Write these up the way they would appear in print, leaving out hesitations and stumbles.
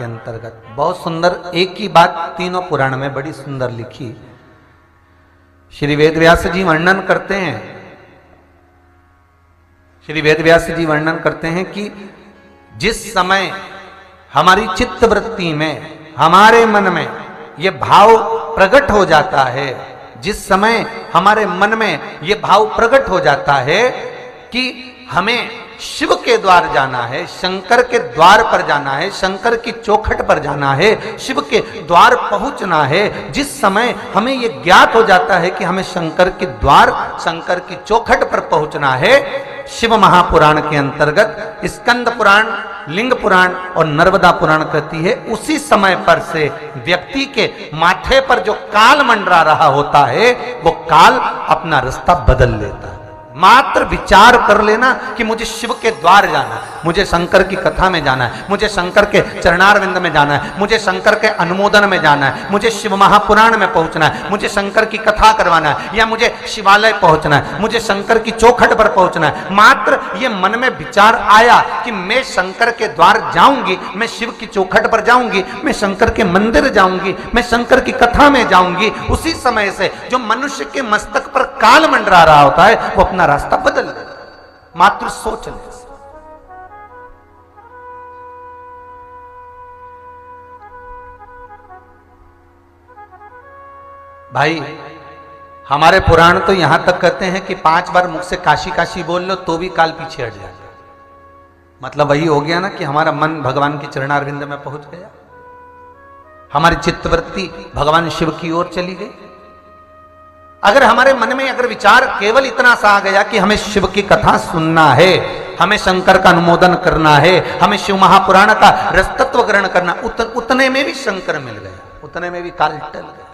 के अंतर्गत बहुत सुंदर एक ही बात तीनों पुराण में बड़ी सुंदर लिखी। श्री वेदव्यास जी वर्णन करते हैं, श्री वेदव्यास जी वर्णन करते हैं कि जिस समय हमारी चित्त वृत्ति में, हमारे मन में ये भाव प्रकट हो जाता है, जिस समय हमारे मन में ये भाव प्रकट हो जाता है कि हमें शिव के द्वार जाना है, शंकर के द्वार पर जाना है, शंकर की चौखट पर जाना है, शिव के द्वार पहुंचना है, जिस समय हमें यह ज्ञात हो जाता है कि हमें शंकर के द्वार, शंकर की चौखट पर पहुंचना है, शिव महापुराण के अंतर्गत स्कंद पुराण, लिंग पुराण और नर्मदा पुराण कहती है, उसी समय पर से व्यक्ति के माथे पर जो काल मंडरा रहा होता है वो काल अपना रास्ता बदल लेता है। मात्र विचार कर लेना कि मुझे शिव के द्वार जाना है, मुझे शंकर की कथा में जाना है, मुझे शंकर के चरणारविंद में जाना है, मुझे शंकर के अनुमोदन में जाना है, मुझे शिव महापुराण में पहुंचना है, मुझे शंकर की कथा करवाना है, या मुझे शिवालय पहुंचना है, मुझे शंकर की चौखट पर पहुंचना है। मात्र ये मन में विचार आया कि मैं शंकर के द्वार जाऊंगी, मैं शिव की चौखट पर जाऊंगी, मैं शंकर के मंदिर जाऊंगी, मैं शंकर की कथा में जाऊंगी, उसी समय से जो मनुष्य के मस्तक पर काल मंडरा रहा होता है वो अपना रास्ता बदल दे, मात्र सोचने से। भाई हमारे पुराण तो यहां तक कहते हैं कि 5 बार मुख से काशी काशी बोल लो तो भी काल पीछे हट जाएगा। मतलब वही हो गया ना कि हमारा मन भगवान की चरणारविंद में पहुंच गया, हमारी चित्तवृत्ति भगवान शिव की ओर चली गई। अगर हमारे मन में अगर विचार केवल इतना सा आ गया कि हमें शिव की कथा सुनना है, हमें शंकर का अनुमोदन करना है, हमें शिव महापुराण का रसतत्व ग्रहण करना, उतने में भी शंकर मिल गया, उतने में भी काल टल गया।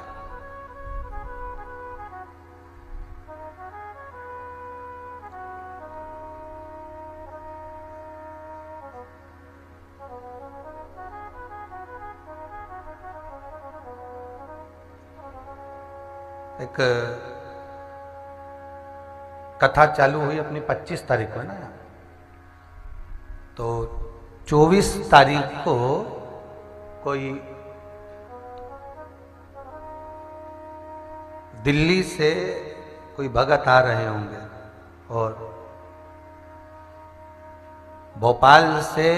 एक कथा चालू हुई अपनी 25 तारीख को ना, तो 24 तारीख को कोई दिल्ली से कोई भगत आ रहे होंगे और भोपाल से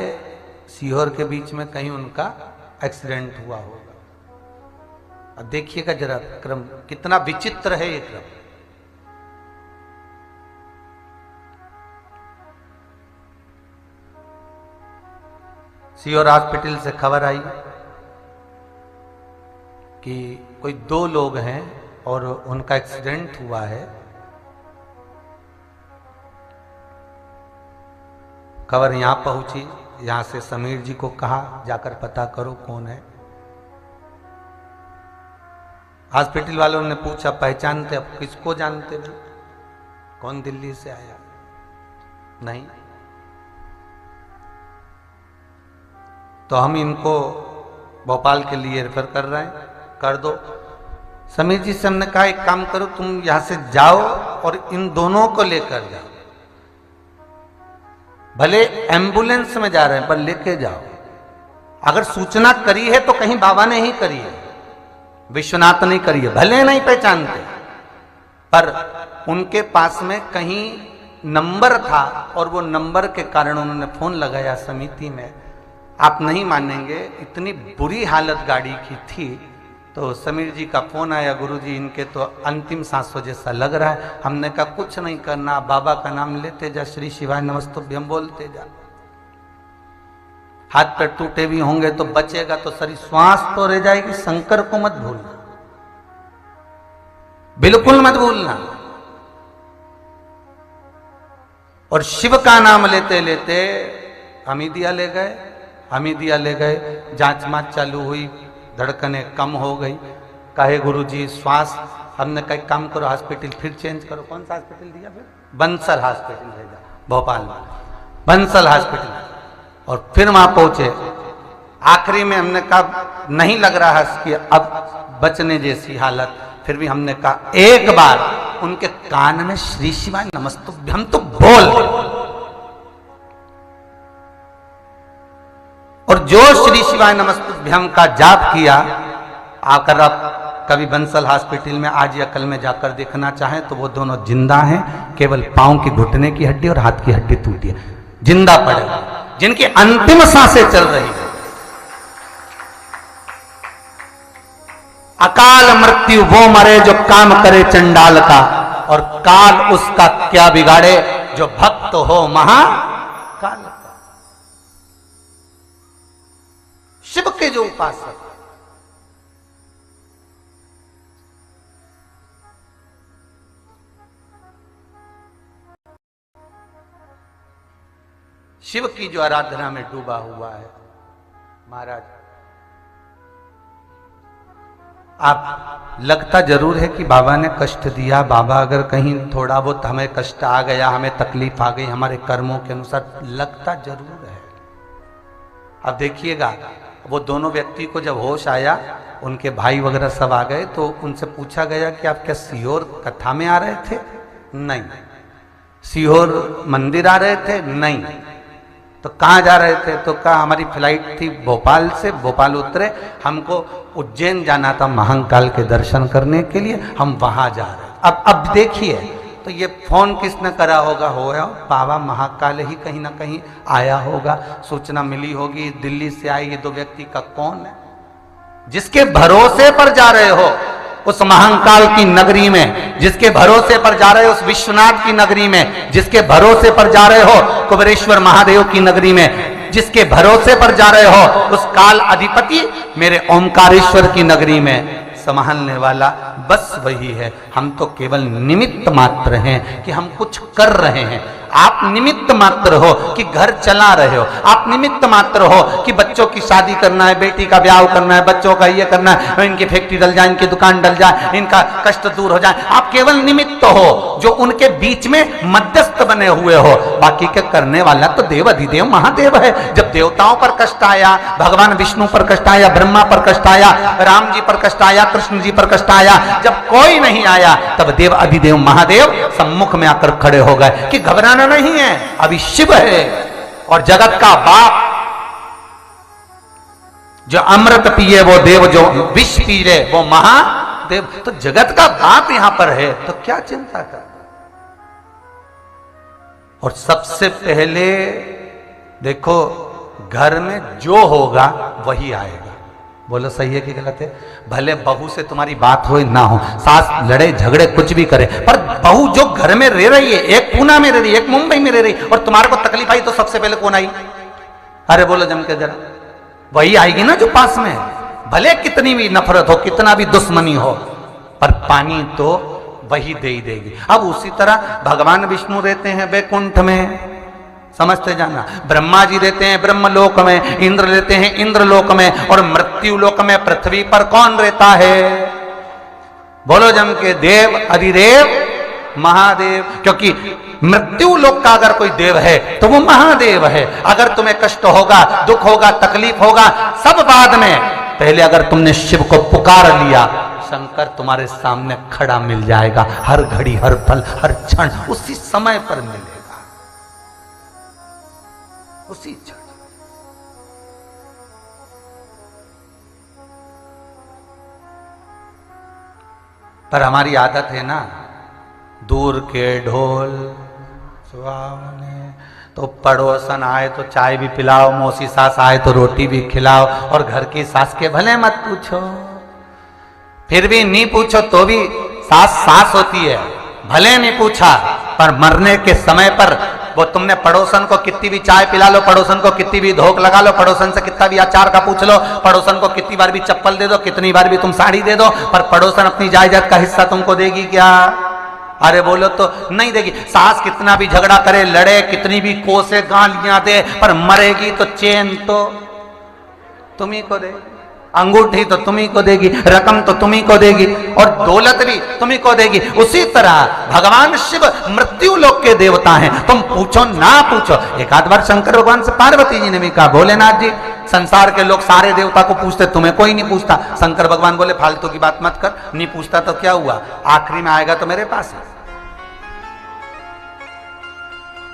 सीहोर के बीच में कहीं उनका एक्सीडेंट हुआ होगा। अब देखिएगा जरा क्रम कितना विचित्र है ये क्रम। सीहोर हॉस्पिटल से खबर आई कि कोई 2 लोग हैं और उनका एक्सीडेंट हुआ है। खबर यहां पहुंची, यहां से समीर जी को कहा जाकर पता करो कौन है। हॉस्पिटल वालों ने पूछा पहचानते, अब किसको जानते भाई, कौन दिल्ली से आया? नहीं। तो हम इनको भोपाल के लिए रेफर कर रहे हैं, कर दो। समीर जी से हमने कहा एक काम करो, तुम यहां से जाओ और इन दोनों को लेकर जाओ, भले एम्बुलेंस में जा रहे हैं पर लेके जाओ। अगर सूचना करी है तो कहीं बाबा ने ही करी है, विश्वनाथ नहीं करी है, भले नहीं पहचानते पर उनके पास में कहीं नंबर था और वो नंबर के कारण उन्होंने फोन लगाया समिति में। आप नहीं मानेंगे इतनी बुरी हालत गाड़ी की थी। तो समीर जी का फोन आया, गुरुजी इनके तो अंतिम सांसों जैसा लग रहा है। हमने कहा कुछ नहीं करना, बाबा का नाम लेते जा, श्री शिवाय नमस्तुभ्यम बोलते जा। हाथ पैर टूटे भी होंगे तो बचेगा तो शरीर, श्वास तो रह जाएगी। शंकर को मत भूलना, बिल्कुल मत भूलना। और शिव का नाम लेते लेते हमीदिया ले गए, हमीदिया ले गए, जांच माच चालू हुई, धड़कनें कम हो गई। कहे गुरुजी श्वास, हमने कहा काम करो हॉस्पिटल फिर चेंज करो। कौन सा हॉस्पिटल दिया फिर? बंसल हॉस्पिटल भेजा भोपाल में, बंसल हॉस्पिटल। और फिर वहां पहुंचे, आखिरी में हमने कहा नहीं लग रहा है कि अब बचने जैसी हालत। फिर भी हमने कहा एक बार उनके कान में श्री शिवाय नमस्तुभ्यम तो बोल। और जो श्री शिवाय नमस्तुभ्यम का जाप किया, आकर आप कभी बंसल हॉस्पिटल में आज या कल में जाकर देखना चाहें तो वो दोनों जिंदा हैं, केवल पांव की घुटने की हड्डी और हाथ की हड्डी टूटी है, जिंदा पड़े, जिनकी अंतिम सांसें चल रही है। अकाल मृत्यु वो मरे जो काम करे चंडाल का, और काल उसका क्या बिगाड़े जो भक्त हो महाकाल का। शिव के जो उपासक, शिव की जो आराधना में डूबा हुआ है, महाराज आप लगता जरूर है कि बाबा ने कष्ट दिया, बाबा अगर कहीं थोड़ा बहुत हमें कष्ट आ गया, हमें तकलीफ आ गई हमारे कर्मों के अनुसार, लगता जरूर है। अब देखिएगा, वो दोनों व्यक्ति को जब होश आया, उनके भाई वगैरह सब आ गए, तो उनसे पूछा गया कि आप क्या सीहोर कथा में आ रहे थे? नहीं। सीहोर मंदिर आ रहे थे? नहीं। तो कहाँ जा रहे थे? तो कहा हमारी फ्लाइट थी भोपाल से, भोपाल उतरे, हमको उज्जैन जाना था महाकाल के दर्शन करने के लिए, हम वहां जा रहे। अब देखिए, तो ये फोन किसने करा होगा? बाबा महाकाल ही कहीं ना कहीं आया होगा, सूचना मिली होगी, दिल्ली से आए ये दो व्यक्ति का कौन है? जिसके भरोसे पर जा रहे हो उस महाकाल की नगरी में, जिसके भरोसे पर जा रहे हो उस विश्वनाथ की नगरी में, जिसके भरोसे पर जा रहे हो कुबेरेश्वर महादेव की नगरी में, जिसके भरोसे पर जा रहे हो उस काल अधिपति मेरे ओमकारेश्वर की नगरी में, संभालने वाला बस वही है। हम तो केवल निमित्त मात्र हैं कि हम कुछ कर रहे हैं। आप निमित्त मात्र हो कि घर चला रहे हो, आप निमित्त मात्र हो कि बच्चों की शादी करना है, बेटी का ब्याह करना है, बच्चों का ये करना है, इनकी फैक्ट्री डल जाए, इनकी दुकान डल जाए, इनका कष्ट दूर हो जाए। आप केवल निमित्त हो जो उनके बीच में मध्यस्थ बने हुए हो, बाकी के करने वाला तो देव अधिदेव महादेव है। जब देवताओं पर कष्ट आया, भगवान विष्णु पर कष्ट आया, ब्रह्मा पर कष्ट आया, राम जी पर कष्ट आया, कृष्ण जी पर कष्ट आया, जब कोई नहीं आया तब देव अधिदेव महादेव सम्मुख में आकर खड़े हो गए कि घबराना नहीं है, अभी शिव है। और जगत का बाप जो अमृत पिए वो देव, जो विष पी ले वो महादेव, तो जगत का बाप यहां पर है, तो क्या चिंता कर। और सबसे पहले देखो, घर में जो होगा वही आएगा। बोलो सही है कि गलत है? भले बहू से तुम्हारी बात हो ना हो, सास लड़े झगड़े कुछ भी करे, पर बहू जो घर में रह रही है, एक पूना में रह रही है, एक मुंबई में रह रही, और तुम्हारे को तकलीफ आई तो सबसे पहले कौन आई? अरे बोलो जम के जरा, वही आएगी ना जो पास में है। भले कितनी भी नफरत हो, कितना भी दुश्मनी हो, पर पानी तो वही दे ही देगी। अब उसी तरह भगवान विष्णु रहते हैं वैकुंठ में, समझते जाना, ब्रह्मा जी रहते हैं ब्रह्मलोक में, इंद्र रहते हैं इंद्रलोक में, और मृत्यु लोक में पृथ्वी पर कौन रहता है? बोलो जम के, देव अधिदेव महादेव। क्योंकि मृत्यु लोक का अगर कोई देव है तो वो महादेव है। अगर तुम्हें कष्ट होगा, दुख होगा, तकलीफ होगा, सब बाद में, पहले अगर तुमने शिव को पुकार लिया, शंकर तुम्हारे सामने खड़ा मिल जाएगा, हर घड़ी, हर पल, हर क्षण, उसी समय पर मिलेगा, उसी क्षण। पर हमारी आदत है ना, दूर के ढोल सुहावने, तो पड़ोसन आए तो चाय भी पिलाओ, मौसी सास आए तो रोटी भी खिलाओ, और घर की सास के भले मत पूछो, फिर भी नहीं पूछो तो भी सास सास होती है, भले नहीं पूछा, पर मरने के समय पर वो तुमने पड़ोसन को कितनी भी चाय पिला लो, पड़ोसन को कितनी भी धोख लगा लो, पड़ोसन से कितना भी अचार का पूछ लो, पड़ोसन को कितनी बार भी चप्पल दे दो, कितनी बार भी तुम साड़ी दे दो, पर पड़ोसन अपनी जायदाद का हिस्सा तुमको देगी क्या? अरे बोलो तो नहीं देगी। सास कितना भी झगड़ा करे, लड़े, कितनी भी कोसे गालियां दे, पर मरेगी तो चैन तो तुम्ही को देगी, अंगूठी तो तुम्ही को देगी, रकम तो तुम्ही को देगी, और दौलत भी तुम्ही को देगी। उसी तरह भगवान शिव मृत्यु लोक के देवता हैं। तुम पूछो ना पूछो, एक आध बार शंकर भगवान से पार्वती जी ने भी कहा, भोलेनाथ जी संसार के लोग सारे देवता को पूछते, तुम्हें कोई नहीं पूछता। शंकर भगवान बोले फालतू की बात मत कर, नहीं पूछता तो क्या हुआ, आखिरी में आएगा तो मेरे पास है।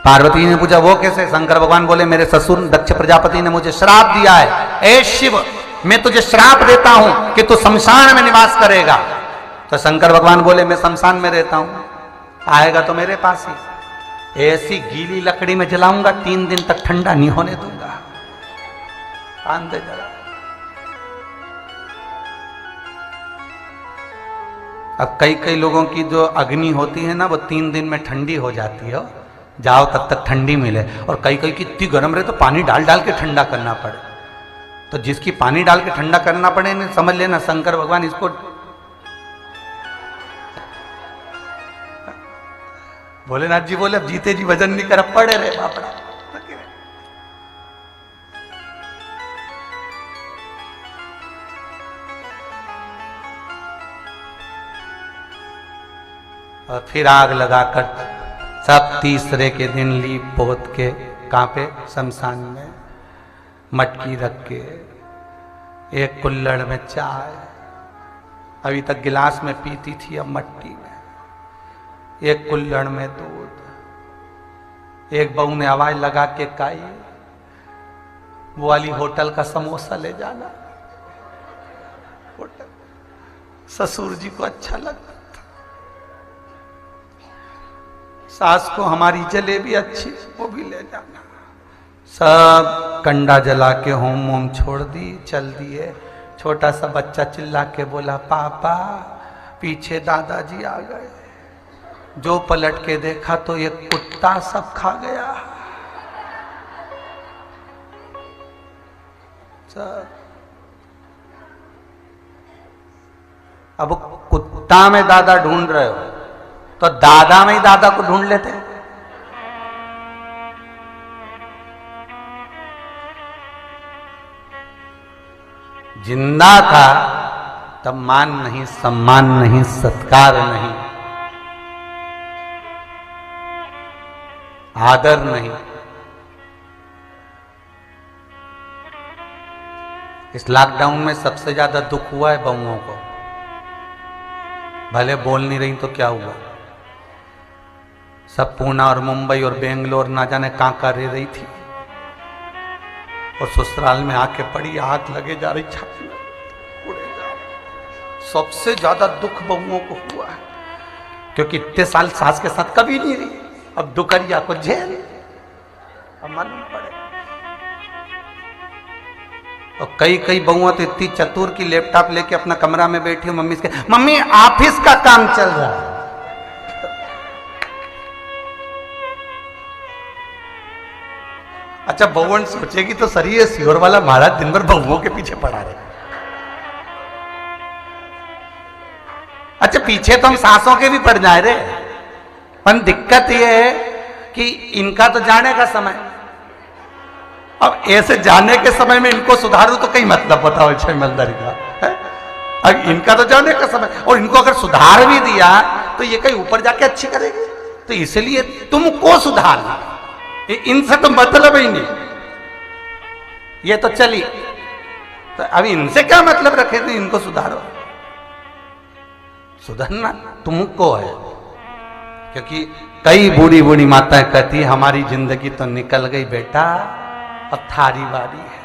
पार्वती ने पूछा वो कैसे? शंकर भगवान बोले मेरे ससुर दक्ष प्रजापति ने मुझे श्राप दिया है, ए शिव मैं तुझे श्राप देता हूं कि तू शमशान में निवास करेगा। तो शंकर भगवान बोले मैं शमशान में रहता हूं, आएगा तो मेरे पास ही, ऐसी गीली लकड़ी में जलाऊंगा 3 दिन तक ठंडा नहीं होने दूंगा। कान दे जला। अब कई कई लोगों की जो अग्नि होती है ना वो 3 दिन में ठंडी हो जाती है, जाओ तब तक ठंडी मिले, और कई कई की इतनी गर्म रहे तो पानी डाल डाल के ठंडा करना पड़े। तो जिसकी पानी डाल के ठंडा करना पड़े नहीं, समझ लेना शंकर भगवान इसको भोलेनाथ जी बोले अब जीते जी वजन नहीं कर, पड़े रहे बापड़ा। और फिर आग लगाकर सब तीसरे के दिन लीप पोत के कहाँ पे? शमशान में मटकी रख के, एक कुल्हड़ में चाय, अभी तक गिलास में पीती थी अब मट्टी में, एक कुल्हड़ में दूध। एक बहू ने आवाज लगा के कही वो वाली होटल का समोसा ले जाना। होटल ससुर जी को अच्छा लगता, सास को हमारी जलेबी अच्छी, वो भी ले जाना। सब कंडा जला के होम होम छोड़ दी, चल दिए। छोटा सा बच्चा चिल्ला के बोला पापा, पीछे दादाजी आ गए। जो पलट के देखा तो ये कुत्ता सब खा गया। सब अब कुत्ता में दादा ढूंढ रहे हो तो दादा में ही दादा को ढूंढ लेते। जिंदा था तब मान नहीं, सम्मान नहीं, सत्कार नहीं, आदर नहीं। इस लॉकडाउन में सबसे ज्यादा दुख हुआ है बहुओं को। भले बोल नहीं रही तो क्या हुआ, सब पूना और मुंबई और बेंगलोर ना जाने कहां रह रही थी, और ससुराल में आके पड़ी, आग लगे जा रही, छाती में उड़े जा रही। सबसे ज्यादा दुख बहुओं को हुआ है, क्योंकि इतने साल सास के साथ कभी नहीं रही, अब दुकरिया को झेल, अब मालूम पड़े। और कई कई बहुआ तो इतनी चतुर की लैपटॉप लेके अपना कमरा में बैठी हूं, मम्मी से मम्मी ऑफिस का काम चल रहा है। अच्छा बहुवन सोचेगी तो सही है, सियोर वाला महाराज दिन भर बहुओं के पीछे पड़ा रहे। अच्छा पीछे तो हम सासों के भी पड़ जाए रे, पर दिक्कत यह है कि इनका तो जाने का समय, अब ऐसे जाने के समय में इनको सुधारू तो कई मतलब बताओ छमलदारी का है? अब इनका तो जाने का समय, और इनको अगर सुधार भी दिया तो ये कहीं ऊपर जाके अच्छी करेगी, तो इसलिए तुमको सुधारना, इनसे तो मतलब ही नहीं। ये तो चली, तो अभी इनसे क्या मतलब रखे थे, इनको सुधारो। सुधरना तुमको है, क्योंकि कई बूढ़ी बूढ़ी माताएं कहती है हमारी जिंदगी तो निकल गई बेटा, अब थारी बारी है,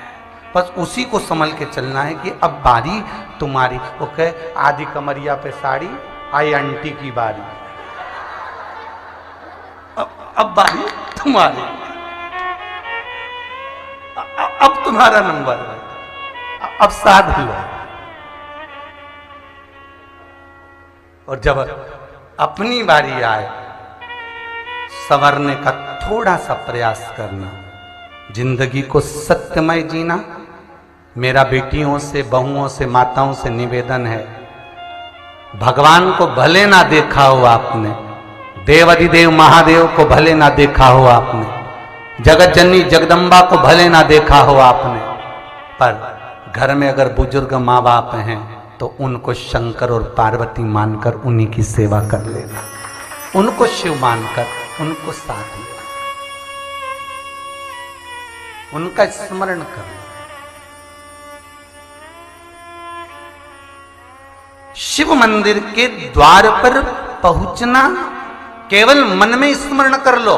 बस उसी को संभल के चलना है कि अब बारी तुम्हारी। वो कहे आधी कमरिया पे साड़ी, आई आंटी की बारी, अब बारी तुम्हारी, अब तुम्हारा नंबर है, अब साध लो। और जब अपनी बारी आए संवरने का थोड़ा सा प्रयास करना, जिंदगी को सत्यमय जीना। मेरा बेटियों से, बहुओं से, माताओं से निवेदन है, भगवान को भले ना देखा हो आपने, देवाधिदेव महादेव को भले ना देखा हो आपने, जगत जननी जगदम्बा को भले ना देखा हो आपने, पर घर में अगर बुजुर्ग माँ बाप हैं तो उनको शंकर और पार्वती मानकर उन्हीं की सेवा कर लेना, उनको शिव मानकर उनको साथ लेना, उनका स्मरण करना। शिव मंदिर के द्वार पर पहुंचना, केवल मन में स्मरण कर लो,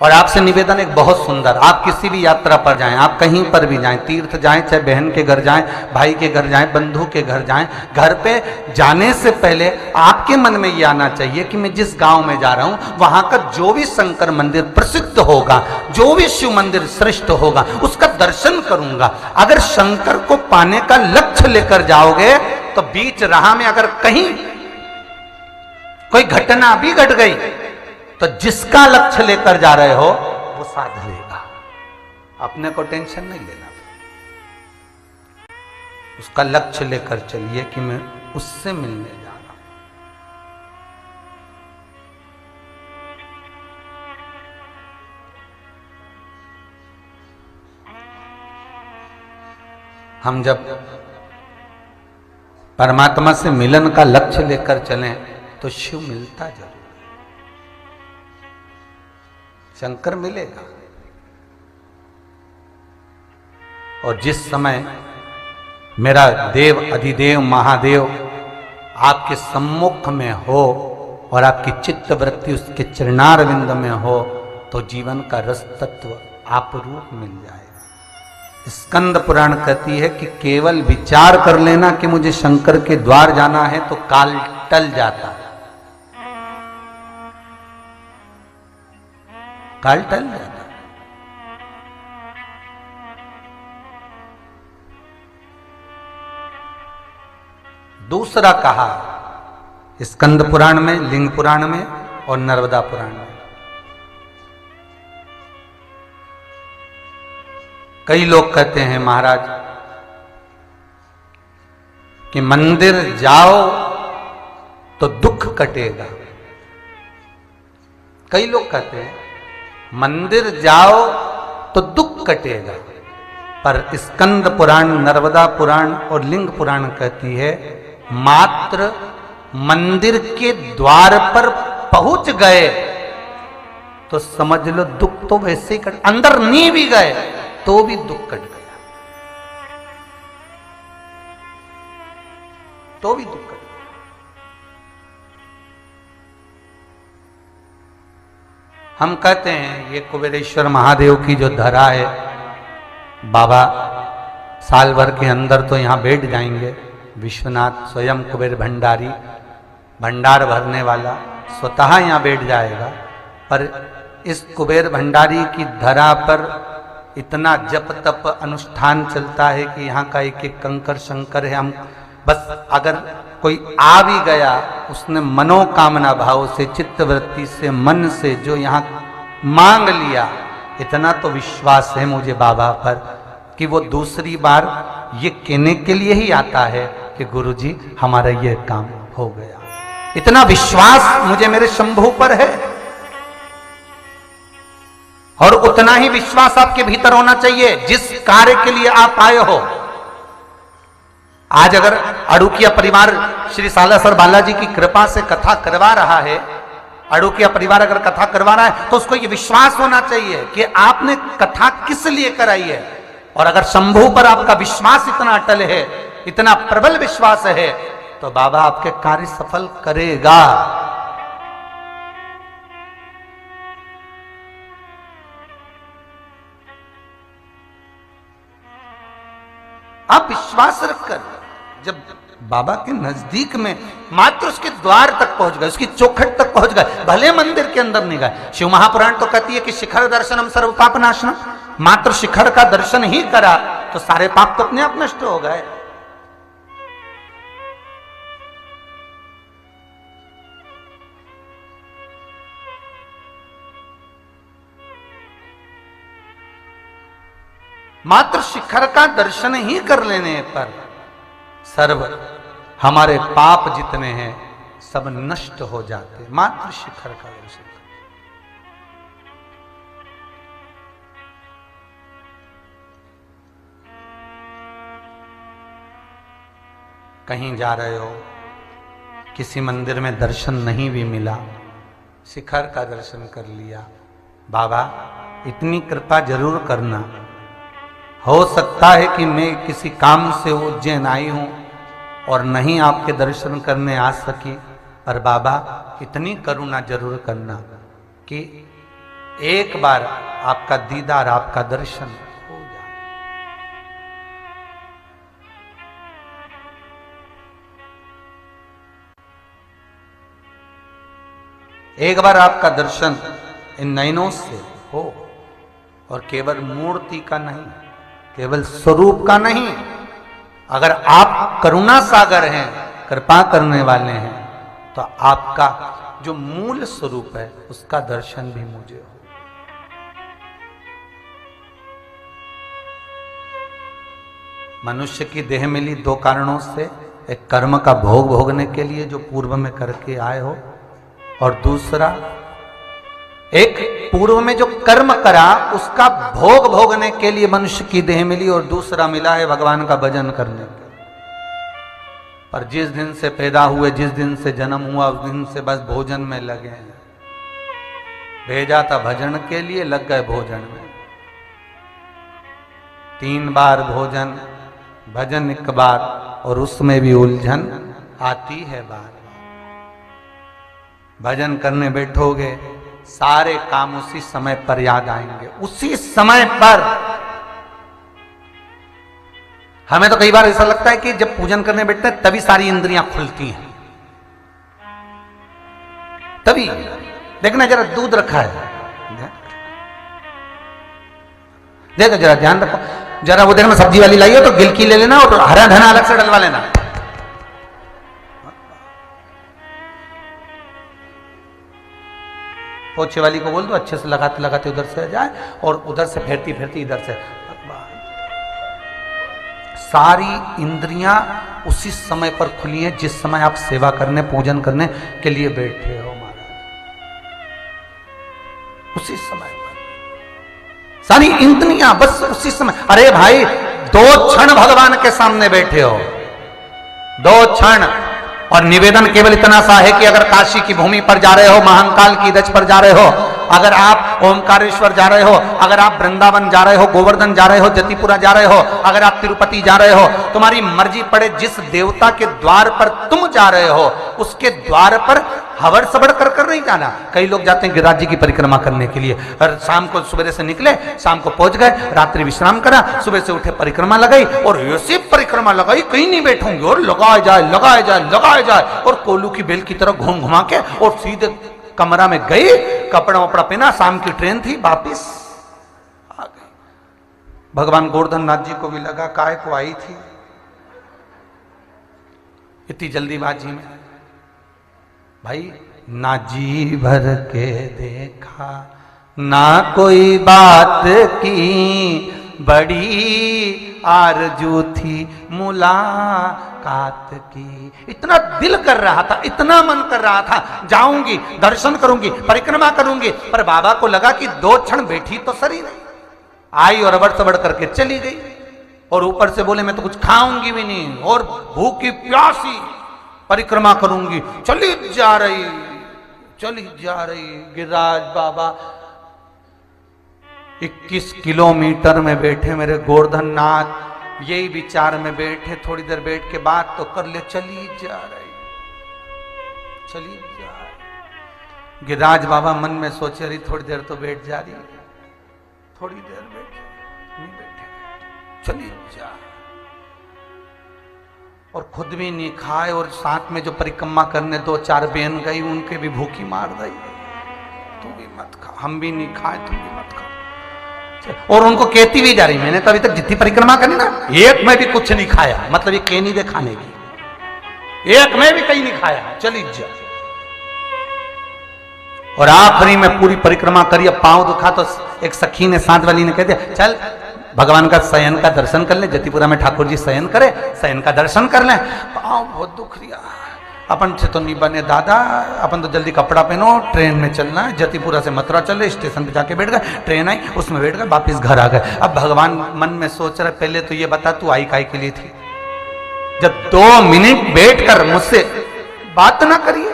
और आपसे निवेदन एक बहुत सुंदर, आप किसी भी यात्रा पर जाएं, आप कहीं पर भी जाएं, तीर्थ जाएं, चाहे बहन के घर जाएं, भाई के घर जाएं, बंधु के घर जाएं, घर पे जाने से पहले आपके मन में ये आना चाहिए कि मैं जिस गांव में जा रहा हूं वहां का जो भी शंकर मंदिर प्रसिद्ध होगा, जो भी शिव मंदिर श्रेष्ठ होगा, उसका दर्शन करूंगा। अगर शंकर को पाने का लक्ष्य लेकर जाओगे तो बीच राह में अगर कहीं कोई घटना भी घट गई तो जिसका लक्ष्य लेकर जा रहे हो वो साध लेगा, अपने को टेंशन नहीं लेना। उसका लक्ष्य लेकर चलिए कि मैं उससे मिलने जा रहा हूं। हम जब परमात्मा से मिलन का लक्ष्य लेकर चलें तो शिव मिलता जरूर, शंकर मिलेगा। और जिस समय मेरा देव अधिदेव महादेव आपके सम्मुख में हो और आपकी चित्त वृत्ति उसके चरणारविंद में हो तो जीवन का रस तत्व आप रूप मिल जाएगा। स्कंद पुराण कहती है कि केवल विचार कर लेना कि मुझे शंकर के द्वार जाना है तो काल टल जाता है, काल टल जाता। दूसरा कहा स्कंद पुराण में, लिंग पुराण में और नर्मदा पुराण में। कई लोग कहते हैं महाराज कि मंदिर जाओ तो दुख कटेगा। कई लोग कहते हैं मंदिर जाओ तो दुख कटेगा, पर स्कंद पुराण, नर्मदा पुराण और लिंग पुराण कहती है मात्र मंदिर के द्वार पर पहुंच गए तो समझ लो दुख तो वैसे ही कट, अंदर नहीं भी गए तो भी दुख कट गया, तो भी दुख कट गया। हम कहते हैं ये कुबेरेश्वर महादेव की जो धरा है, बाबा साल भर के अंदर तो यहां बैठ जाएंगे। विश्वनाथ स्वयं कुबेर भंडारी, भंडार भरने वाला स्वतः यहां बैठ जाएगा। पर इस कुबेर भंडारी की धरा पर इतना जप तप अनुष्ठान चलता है कि यहाँ का एक एक कंकर शंकर है। हम बस अगर कोई आ भी गया, उसने मनोकामना भाव से, चित्तवृत्ति से, मन से जो यहाँ मांग लिया, इतना तो विश्वास है मुझे बाबा पर कि वो दूसरी बार ये कहने के लिए ही आता है कि गुरुजी हमारा ये काम हो गया। इतना विश्वास मुझे मेरे शंभू पर है। और उतना ही विश्वास आपके भीतर होना चाहिए जिस कार्य के लिए आप आए हो। आज अगर अड़ुकिया परिवार श्री सालासर बालाजी की कृपा से कथा करवा रहा है, अड़ुकिया परिवार अगर कथा करवा रहा है तो उसको ये विश्वास होना चाहिए कि आपने कथा किस लिए कराई है। और अगर शंभू पर आपका विश्वास इतना अटल है, इतना प्रबल विश्वास है, तो बाबा आपके कार्य सफल करेगा। आप विश्वास रखकर जब बाबा के नजदीक में मात्र उसके द्वार तक पहुंच गए, उसकी चौखट तक पहुंच गए, भले मंदिर के अंदर नहीं गए। शिव महापुराण तो कहती है कि शिखर दर्शनम सर्व पाप नाशनम, मात्र शिखर का दर्शन ही करा तो सारे पाप तो अपने आप नष्ट हो गए। मात्र शिखर का दर्शन ही कर लेने पर सर्व हमारे पाप जितने हैं सब नष्ट हो जाते, मात्र शिखर का दर्शन। कहीं जा रहे हो, किसी मंदिर में दर्शन नहीं भी मिला, शिखर का दर्शन कर लिया, बाबा इतनी कृपा जरूर करना। हो सकता है कि मैं किसी काम से उज्जैन आई हूं और नहीं आपके दर्शन करने आ सकी, पर बाबा इतनी करुणा जरूर करना कि एक बार आपका दीदार, आपका दर्शन हो जाए। एक बार आपका दर्शन इन नयनों से हो, और केवल मूर्ति का नहीं, केवल स्वरूप का नहीं, अगर आप करुणा सागर हैं, कृपा करने वाले हैं, तो आपका जो मूल स्वरूप है उसका दर्शन भी मुझे हो। मनुष्य की देह मिली दो कारणों से, एक कर्म का भोग भोगने के लिए जो पूर्व में करके आए हो, और दूसरा एक पूर्व में जो कर्म करा उसका भोग भोगने के लिए मनुष्य की देह मिली, और दूसरा मिला है भगवान का भजन करने के। पर जिस दिन से पैदा हुए, जिस दिन से जन्म हुआ, उस दिन से बस भोजन में लगे हैं। भेजा था भजन के लिए, लग गए भोजन में। 3 बार भोजन, भजन 1 बार, और उसमें भी उलझन आती है बार बार। भजन करने बैठोगे, सारे काम उसी समय पर याद आएंगे, उसी समय पर। हमें तो कई बार ऐसा लगता है कि जब पूजन करने बैठते हैं तभी सारी इंद्रियां खुलती हैं, तभी। देखना, जरा दूध रखा है, देखो जरा ध्यान रखो, जरा वो देखना सब्जी वाली लाई हो तो गिलकी ले लेना और हरा धना अलग से डलवा लेना। पोछे वाली को बोल दो अच्छे से लगाते लगाते उधर से जाए, और उधर से फेरती फेरती इधर से। सारी इंद्रियां उसी समय पर खुली हैं जिस समय आप सेवा करने, पूजन करने के लिए बैठे हो महाराज। उसी समय पर सारी इंद्रियां बस उसी समय। अरे भाई, 2 क्षण भगवान के सामने बैठे हो, 2 क्षण, और निवेदन केवल इतना सा है कि अगर काशी की भूमि पर जा रहे हो, महाकाल की दज पर जा रहे हो, अगर आप ओमकारेश्वर जा रहे हो, अगर आप वृंदावन जा रहे हो, गोवर्धन जा रहे हो, जतिपुरा जा रहे हो, अगर आप तिरुपति जा रहे हो, तुम्हारी मर्जी पड़े, जिस देवता के द्वार पर तुम जा रहे हो उसके द्वार पर हवड़ सबड़ कर कर नहीं जाना। कई लोग जाते हैं गिरिराज जी की परिक्रमा करने के लिए, और शाम को सवेरे से निकले, शाम को पहुंच गए, रात्रि विश्राम करा, सुबह से उठे परिक्रमा लगाई, और ऐसी परिक्रमा लगाई कहीं नहीं बैठूंगी, और लगाए जाए लगाए जाए लगाए जाए, और कोल्लू की बेल की तरह घूम घुमा के, और सीधे कमरा में गई, कपड़ा वपड़ा पहना, शाम की ट्रेन थी, वापिस आ गई। भगवान गोवर्धन नाथ जी को भी लगा काय को आई थी इतनी जल्दीबाजी में। भाई, ना जी भर के देखा, ना कोई बात की, बड़ी आरजू थी मुलाकात की। इतना दिल कर रहा था, इतना मन कर रहा था, जाऊंगी, दर्शन करूंगी, परिक्रमा करूंगी, पर बाबा को लगा कि 2 क्षण बैठी तो सही नहीं। आई और अबड़ सबड़ करके चली गई, और ऊपर से बोले मैं तो कुछ खाऊंगी भी नहीं, और भूखी प्यासी परिक्रमा करूंगी। चली जा रही, चली जा रही। गिरिराज बाबा 21 किलोमीटर में बैठे मेरे गोवर्धन नाथ, यही विचार में बैठे, थोड़ी देर बैठ के बात तो कर ले, चली जा रही, चली जा रही। गिरिराज बाबा मन में सोचे रही थोड़ी देर तो बैठ जा रही, थोड़ी देर बैठ नहीं बैठे, चली जा। और खुद भी नहीं खाए, और साथ में जो परिक्रमा करने 2-4 बहन गई उनके भी भूखी मार दी, तुम भी मत खा, हम भी नहीं खाए, तुम भी मत खा। और उनको कहती भी जा रही, मैंने तो अभी तक जितनी परिक्रमा करनी ना, एक में भी कुछ नहीं खाया, मतलब ये कह नहीं दे खाने की, एक में भी कहीं नहीं खाया, चली जा। और आखिरी में पूरी परिक्रमा करी, अब पांव दुखा तो एक सखी ने, साथ वाली ने कह दिया चल भगवान का शयन का दर्शन कर ले, जतिपुरा में ठाकुर जी शयन करे, शयन का दर्शन कर ले। पांव बहुत दुख रिया, अपन से तो नहीं बने दादा, अपन तो जल्दी कपड़ा पहनो, ट्रेन में चलना है, जतिपुरा से मथुरा चल रहे, स्टेशन पे जाके बैठ गए, ट्रेन आई, उसमें बैठ गए, वापिस घर आ गए। अब भगवान मन में सोच रहे पहले तो ये बता तू आई काय के लिए थी, जब 2 मिनट बैठकर मुझसे बात ना करिए।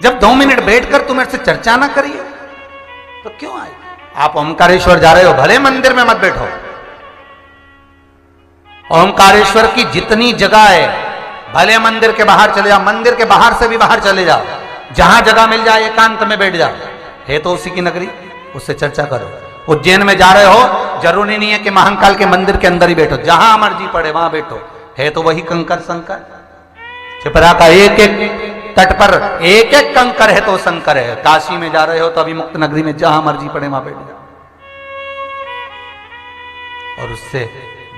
जब 2 मिनट बैठकर तुम मेरे से चर्चा ना करिए तो क्यों आए? आप ओमकारेश्वर जा रहे हो, भले मंदिर में मत बैठो, ओमकारेश्वर की जितनी जगह है भले मंदिर के बाहर चले जाओ, मंदिर के बाहर से भी बाहर चले जाओ, जहां जगह मिल जाए एकांत में बैठ जाओ। है तो उसी की नगरी, उससे चर्चा करो। उज्जैन में जा रहे हो, जरूरी नहीं है कि महाकाल के मंदिर के अंदर ही बैठो, जहां मर्जी पड़े वहां बैठो। है तो वही कंकर शंकर। छिपरा का एक एक तट पर एक एक कंकर है तो शंकर है। काशी में जा रहे हो तो अभी मुक्त नगरी में जहां मर्जी पड़े वहां बैठ जाओ और उससे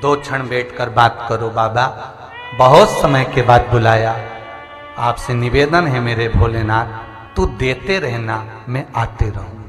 2 क्षण बैठकर बात करो। बाबा बहुत समय के बाद बुलाया, आपसे निवेदन है मेरे भोलेनाथ, तू देते रहना, मैं आते रहूं।